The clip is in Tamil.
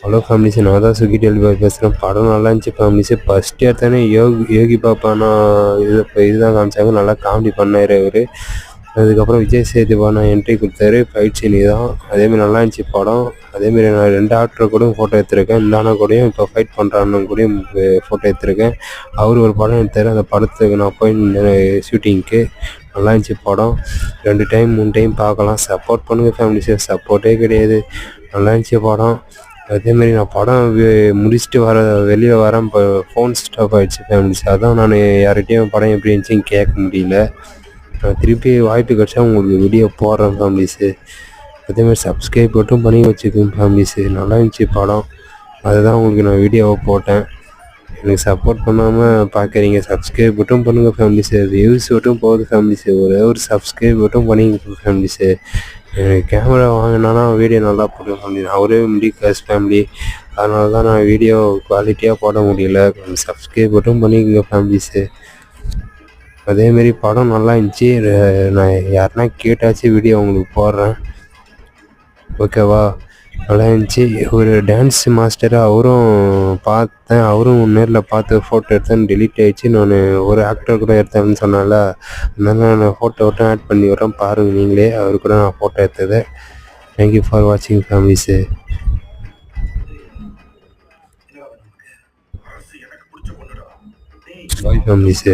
ஹலோ ஃபேமிலிஸ், நான் தான் சுகி டெலிவரி பாய் பேசுகிறேன். படம் நல்லா இருந்துச்சு ஃபேமிலிஸு. ஃபஸ்ட் எடுத்தோடனே யோகி பாப்பானா இதுதான் காமிச்சாங்க. நல்லா காமெடி பண்ணார் அவர். அதுக்கப்புறம் விஜய் சேதுபதி என்ட்ரி கொடுத்தாரு. ஃபைட் சீன் தான் அதேமாதிரி நல்லா இருந்துச்சு படம். அதேமாரி நான் 2 ஆக்டர் கூடயும் ஃபோட்டோ எடுத்திருக்கேன். இந்த அண்ணா கூடயும் இப்போ ஃபைட் பண்ணுற அண்ணன் கூடயும் ஃபோட்டோ எடுத்திருக்கேன். அவர் ஒரு படம் எடுத்தார். அந்த படத்துக்கு நான் போய் ஷூட்டிங்க்கு. நல்லா இருந்துச்சு படம். 2 டைம் 3 டைம் பார்க்கலாம். சப்போர்ட் பண்ணுங்கள் ஃபேமிலிஸு. சப்போர்ட்டே கிடையாது. நல்லா இருந்துச்சு படம். அதேமாரி நான் படம் முடிச்சுட்டு வெளியே வரேன். இப்போ ஃபோன் ஸ்டாப் ஆகிடுச்சு ஃபேமிலிஸ். அதான் நான் யார்கிட்டையும் படம் எப்படி இருந்துச்சுன்னு கேட்க முடியல. நான் திருப்பி வாய்ப்பு கிடச்சா உங்களுக்கு வீடியோ போடுறேன் ஃபேமிலிஸு. அதேமாதிரி சப்ஸ்கிரைப் மட்டும் பண்ணி வச்சுக்கோங்க ஃபேமிலிஸு. நல்லா இருந்துச்சு படம். அதுதான் உங்களுக்கு நான் வீடியோவை போட்டேன். எனக்கு சப்போர்ட் பண்ணாமல் பார்க்குறீங்க. சப்ஸ்கிரைப் மட்டும் பண்ணுங்கள் ஃபேமிலிஸு. வியூஸ் மட்டும் போகுது ஃபேமிலிஸு. ஒரு சப்ஸ்கிரைப் மட்டும் பண்ணிங்க ஃபேமிலிஸு. எனக்கு கேமரா வாங்கினானா வீடியோ நல்லா போடுவேன் ஃபேமிலி. நான் ஒரே மிடில் கிளாஸ் ஃபேமிலி. அதனால தான் நான் வீடியோ குவாலிட்டியாக போட முடியல. சப்ஸ்கிரைப் மட்டும் பண்ணிக்கோங்க ஃபேமிலிஸு. அதேமாரி படம் நல்லா இருந்துச்சு. நான் யாருன்னா கேட்டாச்சும் வீடியோ உங்களுக்கு போடுறேன், ஓகேவா? நல்லா இருந்துச்சு. ஒரு டான்ஸ் மாஸ்டர் அவரும் பார்த்தேன். அவரும் நேரில் பார்த்து ஃபோட்டோ எடுத்தேன். டெலீட் ஆகிடுச்சு. நான் ஒரு ஆக்டர் கூட எடுத்தேன்னு சொன்னால, அதனால நான் ஃபோட்டோ மட்டும் ஆட் பண்ணி விட்றேன். பாருங்கள் நீங்களே. அவர் கூட நான் ஃபோட்டோ எடுத்தது. தேங்க்யூ ஃபார் வாட்சிங் ஃபேமிலிஸு. பாய் ஃபேமிலிஸு.